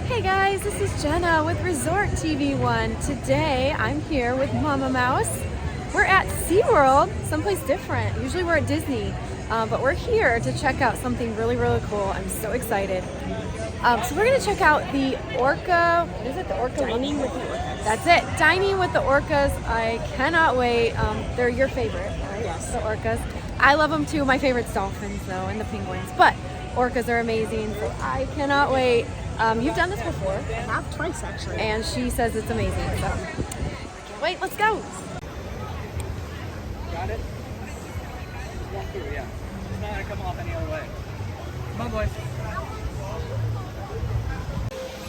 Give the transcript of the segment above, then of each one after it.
Hey guys, this is Jenna with Resort TV1. Today I'm here with Mama Mouse. We're at SeaWorld, someplace different. Usually we're at Disney, but we're here to check out something really cool. I'm so excited. So we're gonna check out the Orca, what is it? The Orca Dining with the Orcas. That's it, Dining with the Orcas. I cannot wait. They're your favorite, right? Yes. The Orcas. I love them too. My favorite's dolphins though, and the penguins, but Orcas are amazing, so I cannot wait. You've done this before. I have twice actually. And she says it's amazing, so can't wait, let's go. Got it? Walk through, yeah. It's not gonna come off any other way. Come on, boys.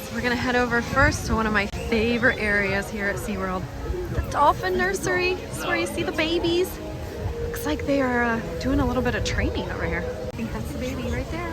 So we're gonna head over first to one of my favorite areas here at SeaWorld. The Dolphin Nursery. This is where you see the babies. Looks like they are doing a little bit of training over here. I think that's the baby right there.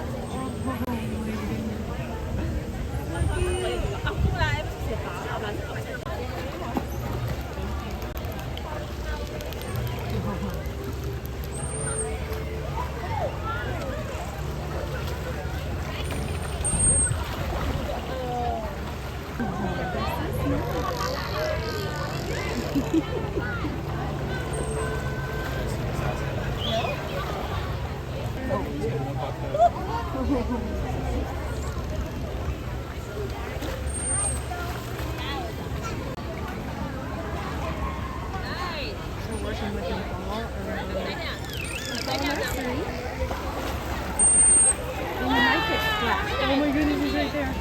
Oh my goodness, he's right there.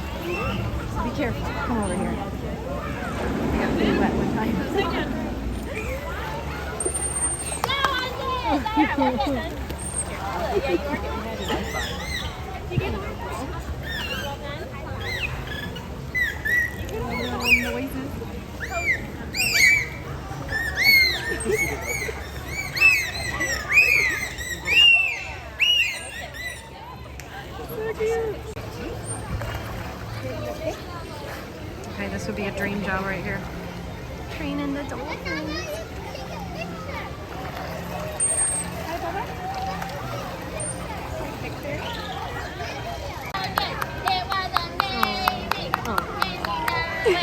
Be careful. Come over here. I got really wet one time. Noises. Okay, this would be a dream job right here. Training the dolphins.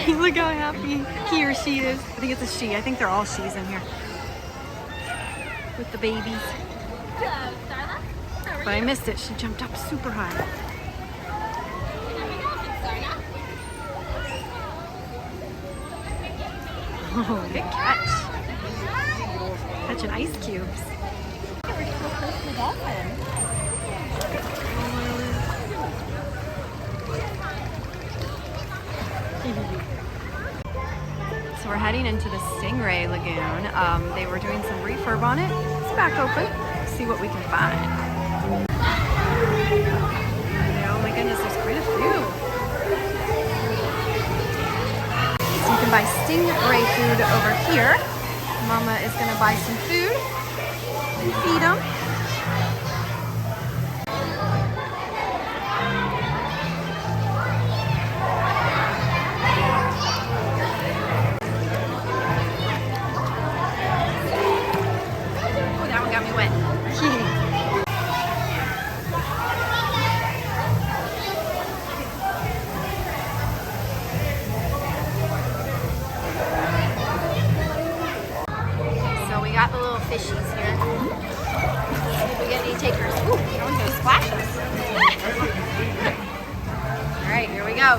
Look how happy he or she is. I think it's a she. I think they're all she's in here. With the babies. But I missed it. She jumped up super high. Oh, good catch. Catching ice cubes. We're so close to the dolphin. So we're heading into the Stingray Lagoon. They were doing some refurb on it. It's back open. Let's see what we can find. Oh my goodness, there's quite a few. So you can buy Stingray food over here. Mama is gonna buy some food and feed them. Oh, that one got me wet. Got the little fishies here. See if we get any takers. Ooh, that one's gonna splash us. All right, here we go.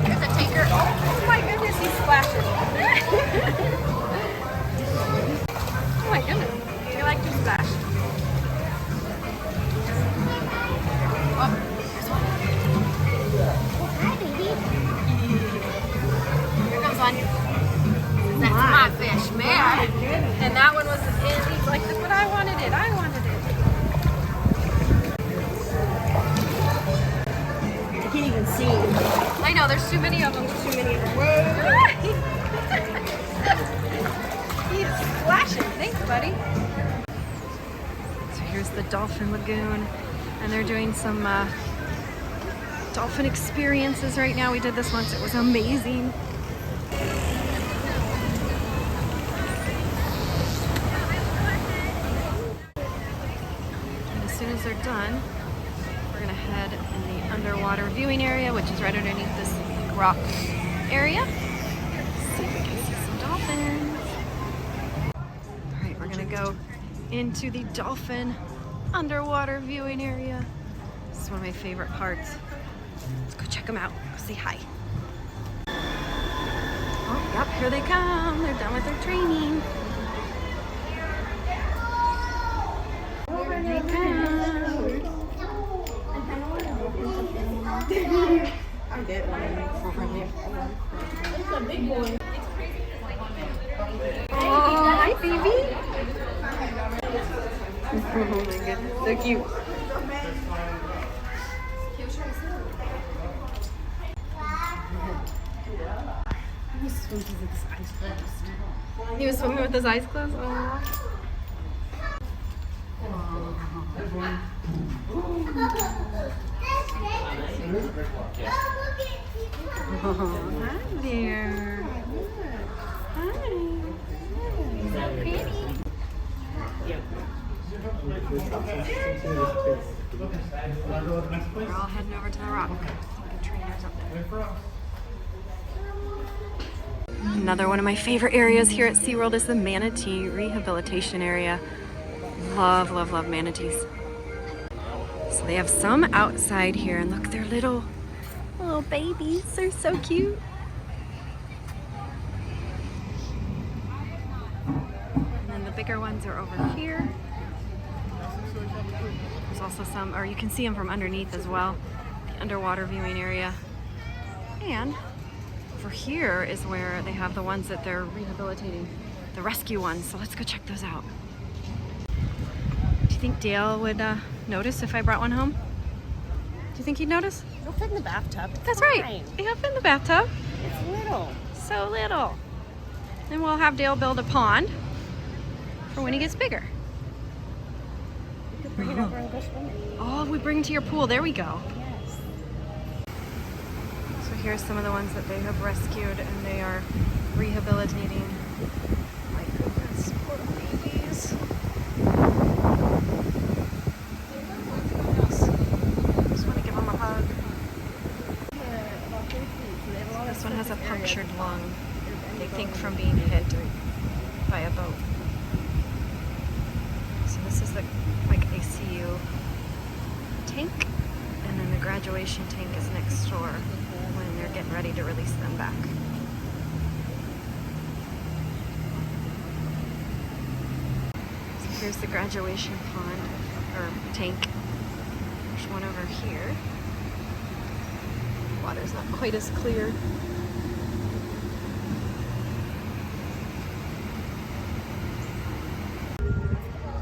Here's a taker. Oh my goodness, he's splashing. Oh my goodness, you like to splash. That's my fish, man. And that one was, he's like, but I wanted it. I wanted it. I can't even see. I know, there's too many of them. Too many of them. He's splashing. Thanks, buddy. So here's the Dolphin Lagoon. And they're doing some dolphin experiences right now. We did this once. It was amazing. those are done, we're gonna head in the underwater viewing area, which is right underneath this rock area. See if we can see some dolphins. All right, we're gonna go into the dolphin underwater viewing area. This is one of my favorite parts. Let's go check them out. Go say hi. Oh, yep, here they come. They're done with their training. Here they come. I did one. It's a big boy. Oh, hi, baby. Oh my goodness, so cute. He was swimming with his eyes closed? Oh. Oh, hi there. Hi. So pretty. We're all heading over to the rock. The trainers up there. Another one of my favorite areas here at SeaWorld is the manatee rehabilitation area. Love, love, love manatees. So they have some outside here, and look, they're little babies. They're so cute. And then the bigger ones are over here. There's also some, or you can see them from underneath as well, the underwater viewing area. And over here is where they have the ones that they're rehabilitating, the rescue ones. So let's go check those out. Do you think Dale would notice if I brought one home? Do you think he'd notice? It'll fit in the bathtub. That's right. It'll fit in the bathtub. It's little. So little. Then we'll have Dale build a pond for when he gets bigger. You could bring it over and go swimming. Oh, we bring to your pool. There we go. Yes. So here's some of the ones that they have rescued, and they are rehabilitating. My goodness, poor babies. Just want to give them a hug. This one has a punctured lung, they think from being hit by a boat. So this is the ICU tank, and then the graduation tank is next door when they're getting ready to release them back. So here's the graduation pond, or tank. There's one over here. Water's not quite as clear.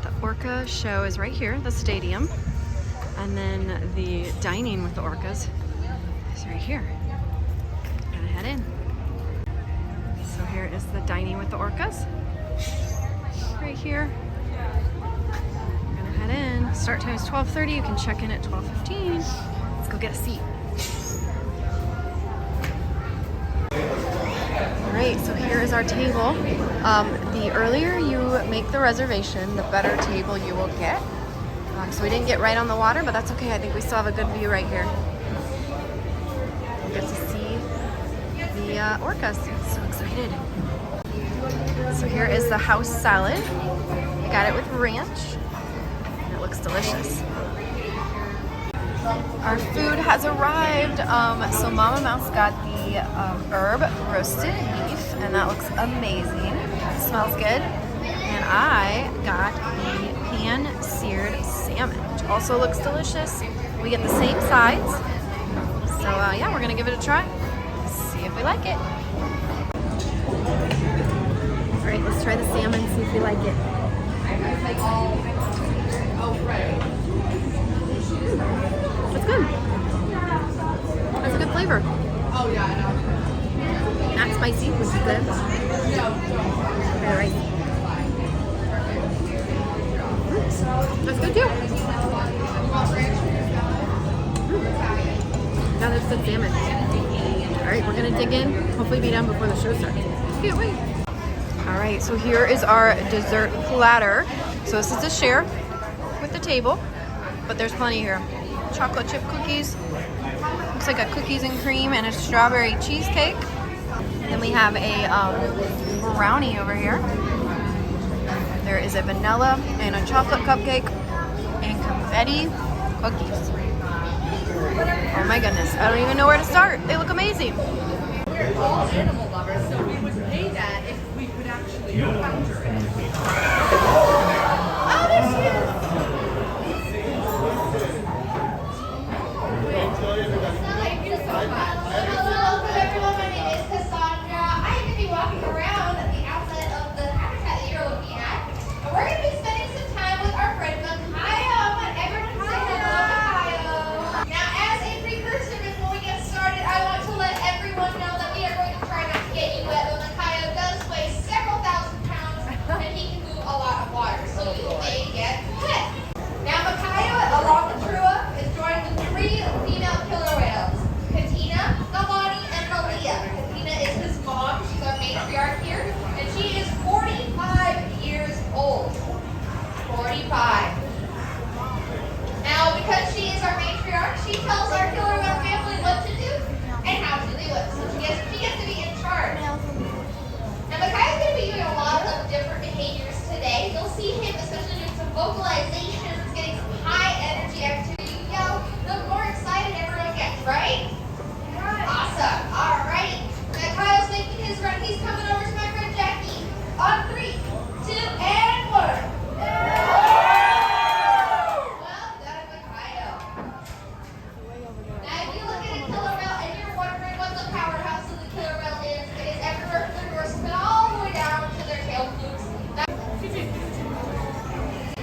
The Orca Show is right here, the stadium. And then the dining with the orcas is right here. Gonna head in. So here is the dining with the orcas. Right here. Gonna head in. Start time is 12:30. You can check in at 12:15. Let's go get a seat. Alright, so here is our table. The earlier you make the reservation, the better table you will get. So we didn't get right on the water, but that's okay. I think we still have a good view right here. We'll get to see the orcas. So excited. So here is the house salad. I got it with ranch, and it looks delicious. Our food has arrived. So Mama Mouse got the herb roasted beef, and that looks amazing. It smells good. And I got the pan-seared salmon, which also looks delicious. We get the same sides. So yeah, we're gonna give it a try. See if we like it. All right, let's try the salmon, see if we like it. It's good. That's a good flavor. Not spicy, which is good. Try the rice. That's good too. Yeah, that's good salmon. All right, we're gonna dig in. Hopefully be done before the show starts. Can't wait. All right, so here is our dessert platter. So this is to share with the table. but there's plenty here. Chocolate chip cookies. Looks like a cookies and cream and a strawberry cheesecake. Then we have a brownie over here. There is a vanilla and a chocolate cupcake and confetti cookies. Oh my goodness, I don't even know where to start. They look amazing. We're all animal lovers, so we would pay that if we could actually encounter it. Oh, there she is! Thank you so much. Hello, everyone. My name is Cassandra. I'm going to be walking around at the outset of the habitat that you're looking at. And we're going to be spending some time with our friend Makayo. I want everyone to say hello, Makayo. Now, as a precursor before we get started, I want to let everyone know that we are going to try not to get you wet, but Makayo does weigh several thousand pounds and he can move a lot of water, so you may get wet. Now, Makayo, along with Trua, is joined with 3 female killer whales, Katina, Nalani, and Malia. Katina is his mom. She's our matriarch here, and she is 45 years old. 45. Now, because she is our matriarch, she tells our killer whale family what to do and how to do it. So she gets to be in charge. Now, Makayo's going to be doing a lot of different behaviors today. You'll see him especially doing some vocalizations, getting some high energy activity. You yell, the more excited everyone gets, right? Awesome. All right. Now, Kyle's making his run. He's coming over to my friend Jackie. On 3, 2, and 1. Well done, Makayo. Now, if you look at a killer whale and you're wondering what the powerhouse of the killer whale is, it is everywhere from their dorsal all the way down to their tail flukes.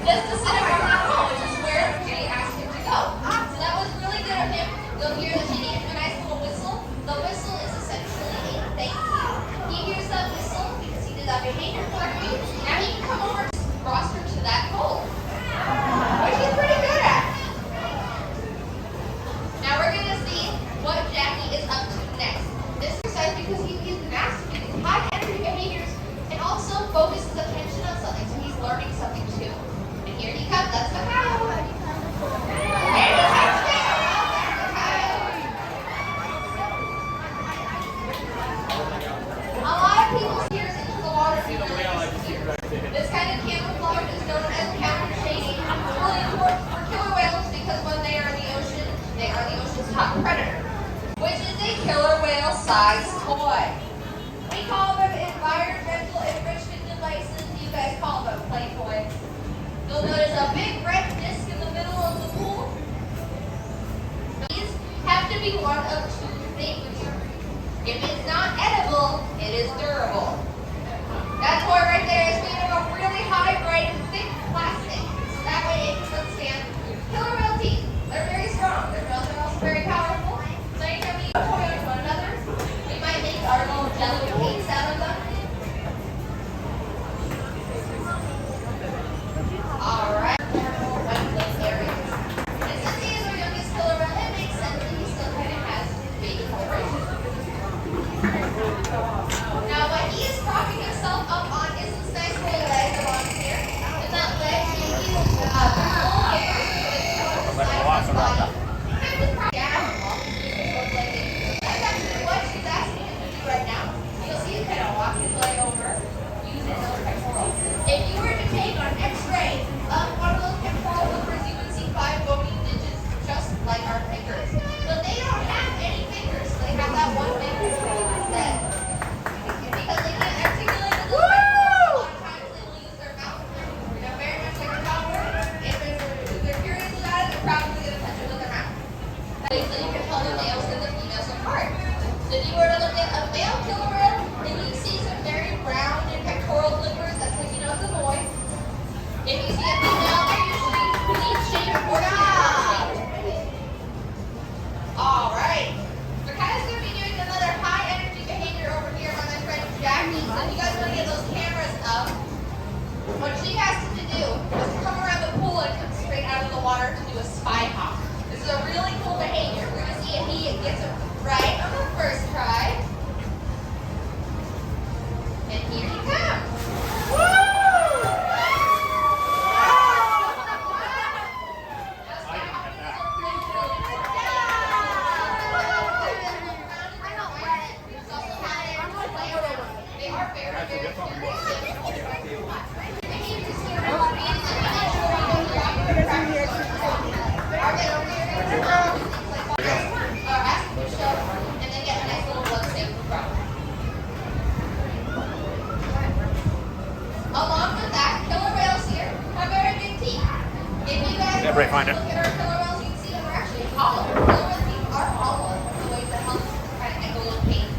Just to sit around that hole, which is where Jenny asked him to go. So that was really good of him. You'll hear that Jenny gives him a nice little whistle. The whistle is essentially a thank you. He hears that whistle because he did that behavior for me. Now he can come over to roster to that hole, which he's pretty good at. Now we're going to see what Jackie is up to next. This exercise because he's mastering these high energy behaviors and also focuses attention on something, so he's learning something too. And here he comes. That's Makayo. And he touched it. A lot of people steers into the water because they like to steer. This kind of camouflage is known as counter shading. It's really important for killer whales because when they are in the ocean, they are the ocean's top predator, which is a killer whale size toy. We call them environmental enrichment devices. You guys call them play toys. You'll notice a big red disc in the middle of the pool. These have to be one of 2 things. If it's not edible, it is durable. That toy right there is made of a really high, bright, thick plastic. So that way it can withstand killer whale teeth. They're very strong. Their jaws are also very powerful. So anytime we use a toy on one another, we might make our little jello cakes out of them. Alright. Areas. And since he is our youngest killer whale, it makes sense that he still kind of has baby coloration. Now, what he is propping himself up on is this nice little leg along here. And that leg, he's full hair, so it's on the side of his body. Kind of prop down. That's actually what she's asking him to do right now. You'll see him kind of walk his leg over, using those pectorals. If you were to take an X-ray of one of those pectoral hookers, you would see 5 bony digits, just like our fingers. But they don't have any fingers. They have that one finger instead. Because they can't articulate the little pectorals, a lot of times they will use their mouth. They're very much like a dog. If they're curious about it, they're probably going to touch it with their mouth. So you can tell the males and the females apart. So if you were to look at a male killer whale, then you see some very round and pectoral flippers. That's like, it's a boy. If you see a female, they're usually leaf-shaped or tail-shaped. All right. Makayo's going to be doing another high-energy behavior over here by my friend Jackie. So if you guys want to get those cameras up, what she has to do is come around the pool and come straight out of the water to do a spy hop. This is a really cool behavior. We're going to see if he gets it right on the first try. And here he comes. Woo! Ray, find it. Look at our killer whales, you can see them are actually hollow. Killer whale teeth are hollow. It's a way to help kind of echolocate.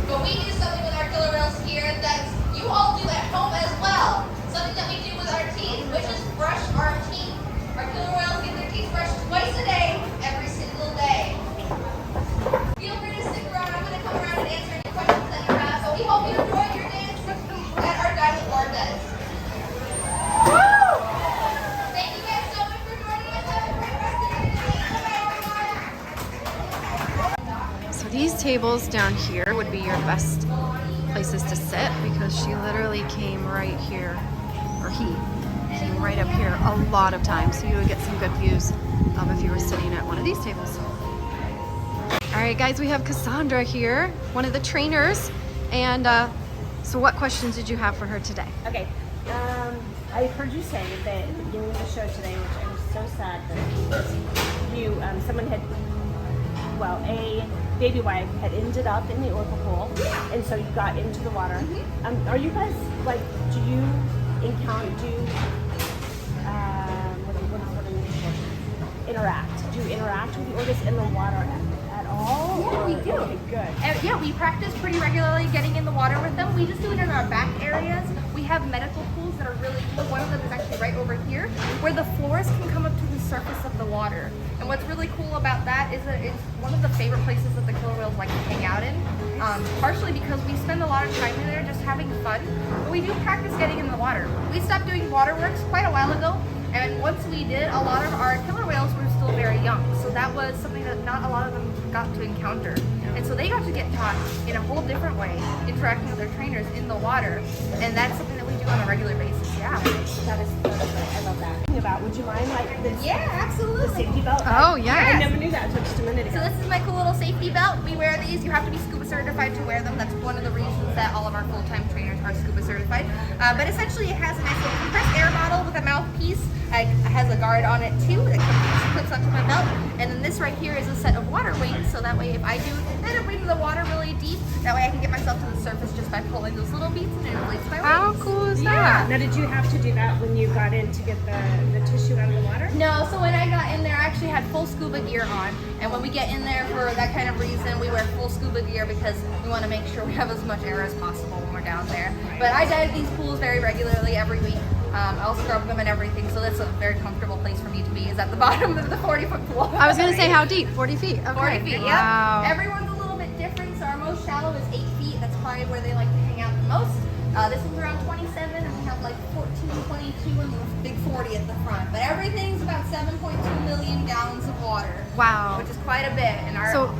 But we do something with our killer whales here that you all do at home as well. Something that we do with our teeth, which is brush our teeth. Our killer whales get their teeth brushed twice a day, every single day. Feel free to stick around. I'm going to come around and answer any questions that you have. So we hope you enjoy your day at our guided Orcas. Woo! Thank you guys so much for joining us. Have a great rest of your day. Bye-bye. So these tables down here would be your best places to sit because she literally came right here, or he came right up here a lot of times. So you would get some good views if you were sitting at one of these tables. All right, guys, we have Cassandra here, one of the trainers. And so what questions did you have for her today? Okay. I heard you say that at the beginning of the show today, which I was so sad that you, someone had, well, a baby wife had ended up in the Orca pool, and so you got into the water. Are you guys, like, do you encounter, interact? Do you interact with the orcas in the water at all? Yeah, we do. Okay, good. Yeah, we practice pretty regularly getting in the water with them. We just do it in our back areas. We have medical pools that are really cool. One of them is actually right over here, where the floors can come up to the surface of the water. And what's really cool about that is that it's one of the favorite places that the killer whales like to hang out in. Partially because we spend a lot of time in there just having fun, but we do practice getting in the water. We stopped doing waterworks quite a while ago, and once we did, a lot of our killer whales were still very young. So that was something that not a lot of them got to encounter. And so they got to get taught in a whole different way, interacting with their trainers in the water. And that's something that we do on a regular basis, yeah. That is perfect. I love that. Would you mind, like, this? Yeah, absolutely. The safety belt? Oh, yeah. I never knew that until just a minute ago. So this is my cool little safety belt. We wear these. You have to be scuba certified to wear them. That's one of the reasons that all of our full-time trainers are scuba certified. But essentially it has a nice little compressed air bottle with a mouthpiece. It has a guard on it too that clips onto my belt. And then this right here is a set of water weights. So that way if I do end up into the water really deep, that way I can get myself to the surface just by pulling those little beads and it inflates my weights. How cool is Yeah. that? Now, did you have to do that when you got in to get the tissue out of the water? No, so when I got in there, I actually had full scuba gear on. And when we get in there for that kind of reason, we wear full scuba gear because we want to make sure we have as much air as possible when we're down there. But I dive these pools very regularly every week. I'll scrub them and everything, so that's a very comfortable place for me to be, is at the bottom of the 40-foot pool. I was going to say how deep? 40 feet. Okay. 40 feet, Wow. yeah. Everyone's a little bit different, so our most shallow is 8 feet. That's probably where they like to hang out the most. This one's around 27, and we have like 14, 22, and the big 40 at the front. But everything's about 7.2 million gallons of water. Wow. Which is quite a bit. And our So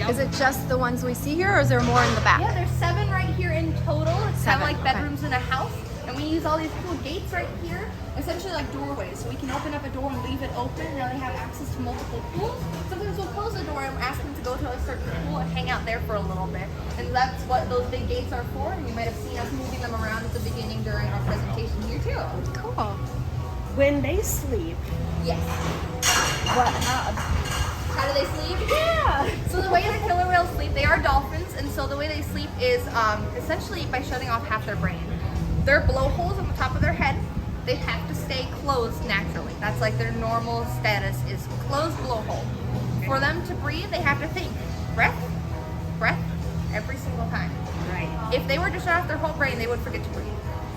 is it just the ones we see here, or is there more in the back? Yeah, there's 7 right here in total. It's kind 7, of like okay. bedrooms in a house. And we use all these cool gates right here, essentially like doorways. So we can open up a door and leave it open. Now they have access to multiple pools. Sometimes we'll close the door and ask them to go to a certain pool and hang out there for a little bit. And that's what those big gates are for. And you might have seen us moving them around at the beginning during our presentation here too. Cool. When they sleep, Yes. How do they sleep? Yeah. So the way the killer whales sleep, they are dolphins, and so the way they sleep is essentially by shutting off half their brain. Their blowholes on the top of their head, they have to stay closed naturally. That's like their normal status is closed blowhole. For them to breathe, they have to think breath, breath, every single time. Right. If they were to shut off their whole brain, they would forget to breathe.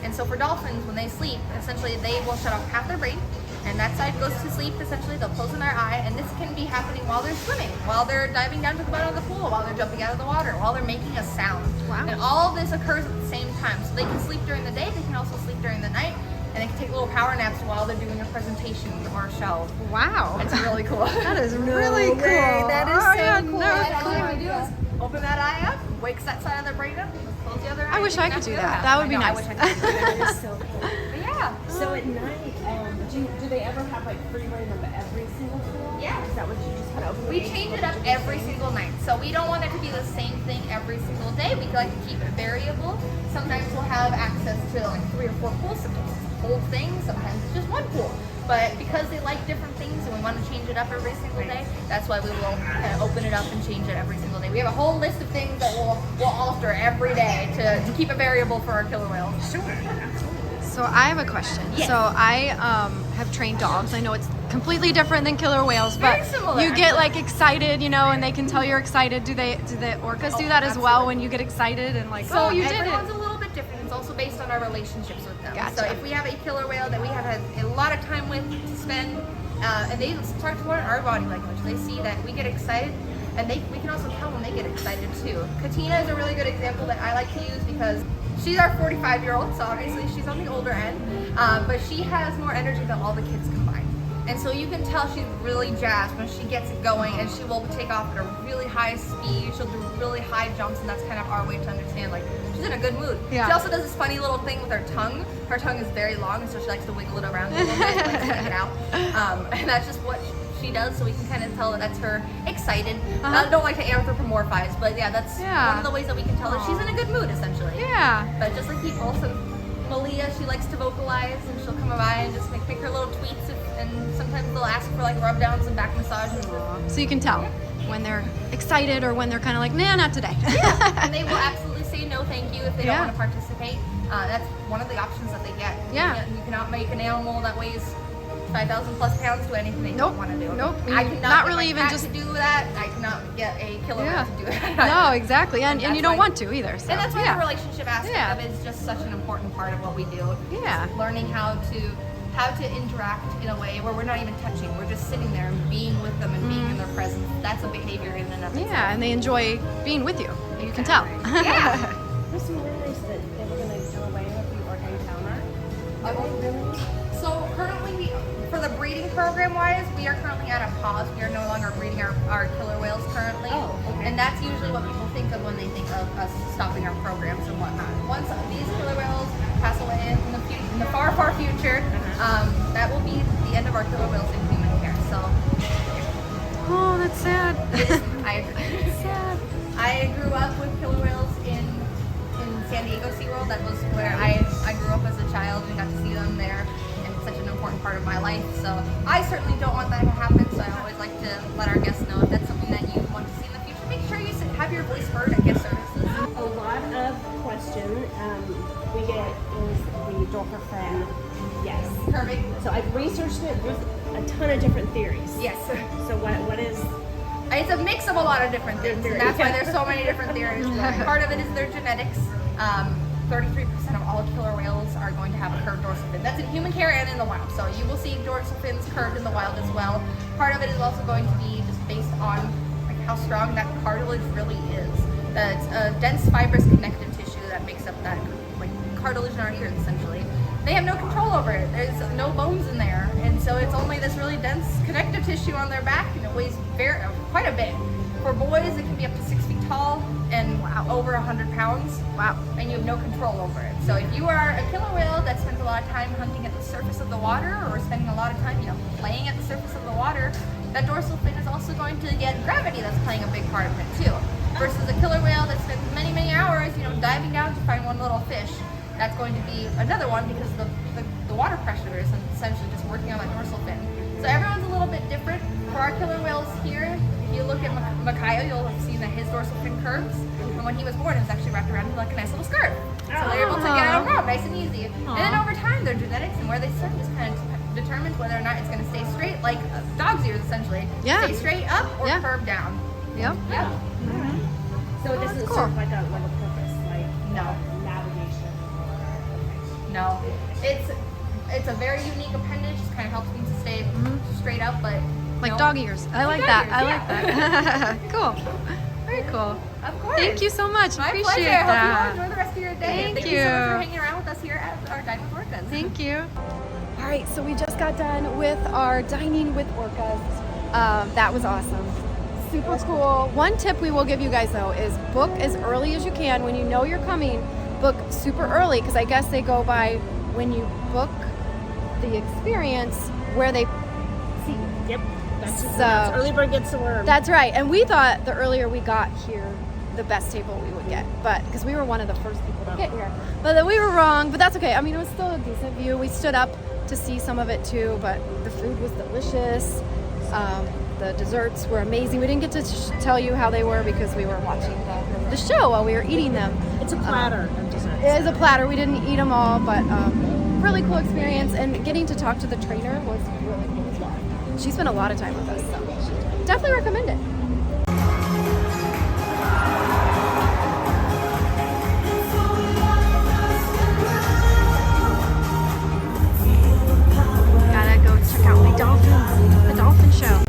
And so for dolphins, when they sleep, essentially they will shut off half their brain, and that side goes to sleep. Essentially, they'll close in their eye, and this can be happening while they're swimming, while they're diving down to the bottom of the pool, while they're jumping out of the water, while they're making a sound. Wow. And all of this occurs at the same time. So they can sleep during the day, they can also sleep during the night, and they can take little power naps while they're doing a presentation or a show. Wow. It's really cool. That is really cool. That is Oh, so yeah, cool. no And all you have to clue. do is open that eye up, wakes that side of their brain up, close the other eye. I wish I could do that. That would be I nice. wish I could do that. That is so cool. But yeah. So at night, do they ever have like free reign of every single pool? Yeah. Is that what you just kind of open? We the gates change for? it up every single night. So we don't want it to be the same thing every single day. We like to keep it variable. Sometimes we'll have access to like 3 or 4 pools. Sometimes it's a whole thing. Sometimes it's just one pool. But because they like different things and we want to change it up every single day, that's why we will kind of open it up and change it every single day. We have a whole list of things that we'll alter every day to keep it variable for our killer whales. Sure, absolutely. So I have a question. Yes. So I have trained dogs. I know it's completely different than killer whales, Very but similar, you get actually. like excited, you know, and they can tell you're excited. Do the orcas do that as well when you get excited and like, So oh, you did everyone's it? a little bit different. It's also based on our relationships with them. Gotcha. So if we have a killer whale that we have had a lot of time with to spend, and they start to learn our body language, they see that we get excited, and we can also tell when they get excited too. Katina is a really good example that I like to use because she's our 45-year-old, so obviously she's on the older end, but she has more energy than all the kids combined. And so you can tell she's really jazzed when she gets it going, and she will take off at a really high speed. She'll do really high jumps, and that's kind of our way to understand, like, she's in a good mood. Yeah. She also does this funny little thing with her tongue. Her tongue is very long, and so she likes to wiggle it around a little bit, like to take it out. And that's just what she does, so we can kind of tell that that's her excited. I don't like to anthropomorphize, but yeah, that's one of the ways that we can tell that she's in a good mood, essentially. Yeah. But just like people, so Malia, she likes to vocalize, and she'll come by and just make her little tweets, and sometimes they'll ask for like rub downs and back massages. So you can tell when they're excited or when they're kind of like, nah, not today. And they will absolutely say no thank you if they don't want to participate. That's one of the options that they get. Yeah. You cannot make an animal that weighs 5,000 plus pounds do anything they don't want to do. Nope. I cannot Not get really my even cat just to do that. I cannot get a killer whale to do it. No, exactly. And you that's don't why- want to either. So. And that's why yeah. the relationship aspect Yeah. of it is just such an important part of what we do. Yeah. Just learning how to interact in a way where we're not even touching. We're just sitting there and being with them and being in their presence. That's a behavior in and of itself. Yeah, and they enjoy being with you. You can tell. Yeah. There's some rumors that they were going to do away with the orca encounter. Are they really? So currently, for the breeding program wise, we are currently at a pause. We are no longer breeding our killer whales currently. Oh, okay. And that's usually what people think of when they think of us stopping our programs and whatnot. Once these killer whales pass away in the far, far future, that will be the end of our killer whales in human care. So Oh, that's sad. I agree. sad. I grew up with killer whales in San Diego SeaWorld. That was where I grew up as a child and got to see them there, and it's such an important part of my life. So I certainly don't want that to happen, so I always like to let our guests know if that's something that you want to see in the future. Make sure you have your voice heard at guest services. A lot of question we get is the dolphin fin. Yes. Perfect. So I've researched it. There's a ton of different theories. Yes. So what is? It's a mix of a lot of different things, and that's why there's so many different theories. Part of it is their genetics. 33% of all killer whales are going to have a curved dorsal fin. That's in human care and in the wild. So you will see dorsal fins curved in the wild as well. Part of it is also going to be just based on like how strong that cartilage really is. It's a dense fibrous connective tissue that makes up that like cartilage in our ears essentially. They have no control over it. There's no bones in there, and so it's only this really dense connective tissue on their back, and it weighs quite a bit. For boys, it can be up to 6 feet tall and over 100 pounds. Wow! And you have no control over it. So if you are a killer whale that spends a lot of time hunting at the surface of the water, or spending a lot of time, playing at the surface of the water, that dorsal fin is also going to get gravity that's playing a big part of it too. Versus a killer whale that spends many, many hours, diving down to find one little fish. That's going to be another one because the water pressure is essentially just working on that dorsal fin. So everyone's a little bit different. For our killer whales here, if you look at Micaiah, you'll have seen that his dorsal fin curves. And when he was born, it was actually wrapped around him like a nice little skirt. So they're able to get out around nice and easy. And then over time, their genetics and where they sit just kind of determines whether or not it's going to stay straight, like dog's ears essentially. Yeah. Stay straight up or curve down. Yep. Yeah. So this is cool. serve like a purpose, like No. navigation. No, it's a very unique appendage. It kind of helps me to stay straight up, but Like no. dog ears. I like dog that. ears, I yeah. like that. Cool. Very cool. Of course. Thank you so much. My Appreciate pleasure. that. Hope you all enjoy the rest of your day. Thank Thank you so much you. for hanging around with us here at our Dining with Orcas. Thank you. All right, so we just got done with our Dining with Orcas. That was awesome. Super cool. One tip we will give you guys though is book as early as you can. When you know you're coming, book super early because I guess they go by when you book the experience where they see. Yep. That's just So- early bird gets the worm. That's right. And we thought the earlier we got here, the best table we would get. But because we were one of the first people to get here. But then we were wrong, but that's okay. I mean, it was still a decent view. We stood up to see some of it too, but the food was delicious. The desserts were amazing. We didn't get to tell you how they were because we were watching the show while we were eating them. It's a platter of desserts. It is a platter. We didn't eat them all, but really cool experience. And getting to talk to the trainer was really cool as well. She spent a lot of time with us, so definitely recommend it. Gotta go check out the Dolphins, the Dolphin Show.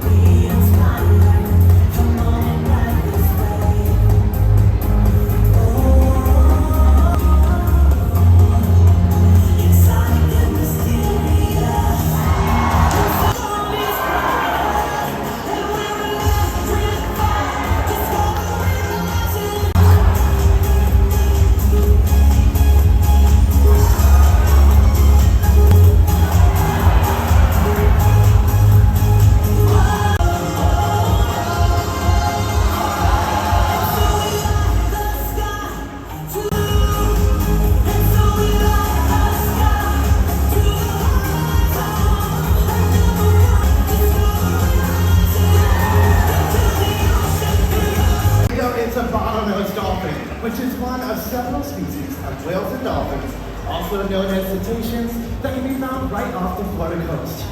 It's a bottlenose dolphin, which is one of several species of whales and dolphins, also known as cetaceans, that can be found right off the Florida coast.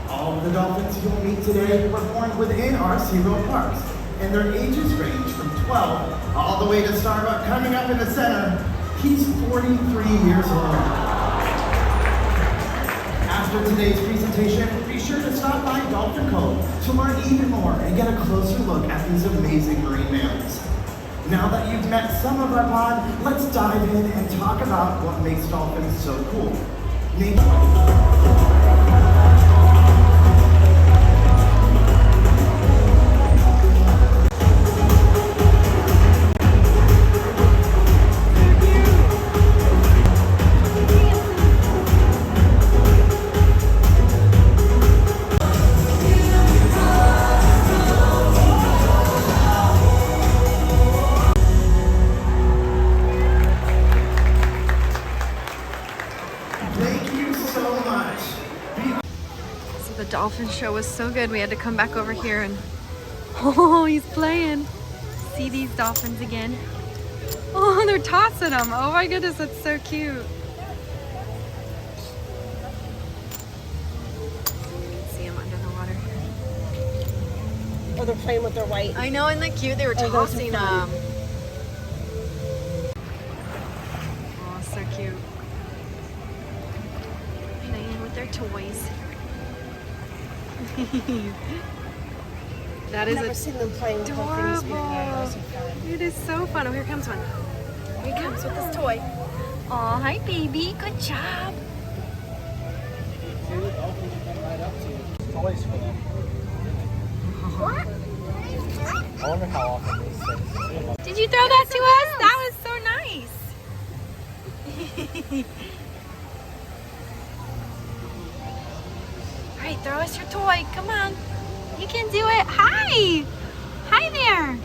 All of the dolphins you'll meet today were born within our SeaWorld parks, and their ages range from 12 all the way to Starbuck coming up in the center. He's 43 years old. After today's presentation, be sure to stop by Dolphin Cove to learn even more and get a closer look at these amazing marine mammals. Now that you've met some of our pod, let's dive in and talk about what makes dolphins so cool. The Dolphin Show was so good. We had to come back over here and oh, he's playing. See these dolphins again. Oh, they're tossing them. Oh my goodness, that's so cute. See them under the water. Oh, they're playing with their white. I know, isn't that cute? They were those are tossing fun. them. Oh, so cute. Playing with their toys. That I've never seen them playing with adorable. their things before. Those are fun. It is so fun. Oh, here comes one. Here he comes with this toy. Oh, hi, baby. Good job. See the dolphins come right up to you. Toys for them. I wonder how often these things. Did you throw that to us? That was so nice. All right, throw us your toy. Come on. You can do it. Hi. Hi there.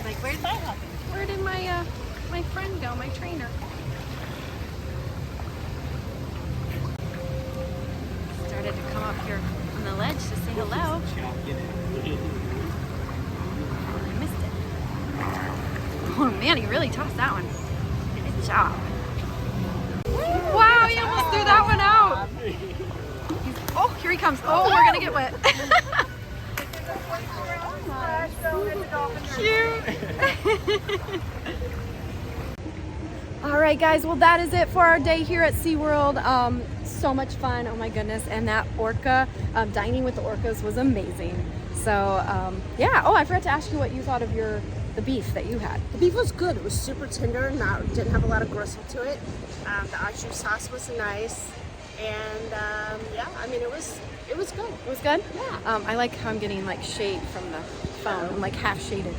Like, where'd that happen? Where did my friend go, my trainer? Started to come up here on the ledge to say hello. I missed it. Oh man, he really tossed that one. Good job. Wow, he almost threw that one out. Oh, here he comes. Oh, we're gonna get wet. Cute. All right, guys. Well, that is it for our day here at SeaWorld. So much fun. Oh my goodness. And that orca, dining with the orcas was amazing. So yeah. Oh, I forgot to ask you what you thought of the beef that you had. The beef was good. It was super tender, didn't have a lot of gristle to it. The au jus sauce was nice, and yeah, I mean it was good. It was good? Yeah. I like how I'm getting like shade from the phone. I'm like half shaded.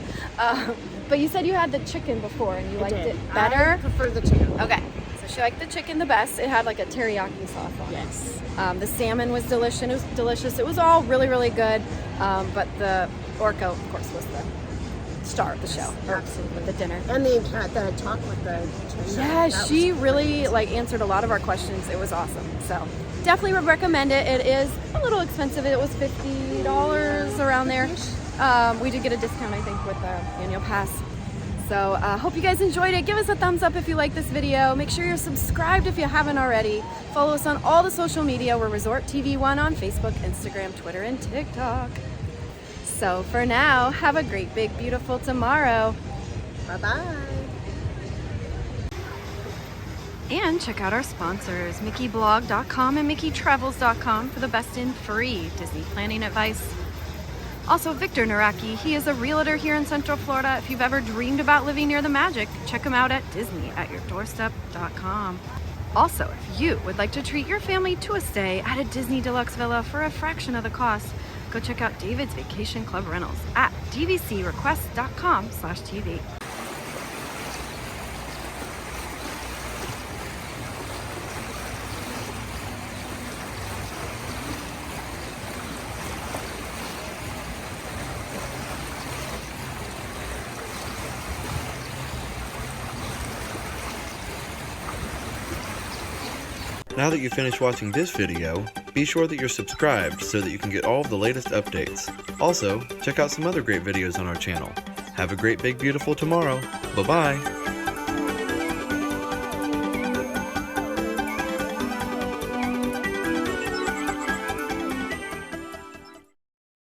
But you said you had the chicken before and you liked it better? I prefer the chicken. Okay. So she liked the chicken the best. It had like a teriyaki sauce on it. Yes. The salmon was delicious. It was all really, really good. But the orca, of course, was the star of the show. Absolutely. With the dinner. And the talk with the trainer. Yeah, That she was really like answered a lot of our questions. It was awesome. So definitely would recommend it. It is a little expensive. It was $50 $30 around there. We did get a discount, I think, with the annual pass. So hope you guys enjoyed it. Give us a thumbs up if you like this video. Make sure you're subscribed if you haven't already. Follow us on all the social media. We're Resort TV 1 on Facebook, Instagram, Twitter, and TikTok. So for now, have a great, big, beautiful tomorrow. Bye-bye. And check out our sponsors, MickeyBlog.com and MickeyTravels.com for the best in free Disney planning advice. Also, Victor Naraki, he is a realtor here in Central Florida. If you've ever dreamed about living near the magic, check him out at DisneyAtYourDoorstep.com. Also, if you would like to treat your family to a stay at a Disney Deluxe Villa for a fraction of the cost, go check out David's Vacation Club Rentals at dvcrequest.com/TV. Now that you've finished watching this video, be sure that you're subscribed so that you can get all of the latest updates. Also, check out some other great videos on our channel. Have a great, big, beautiful tomorrow. Bye-bye.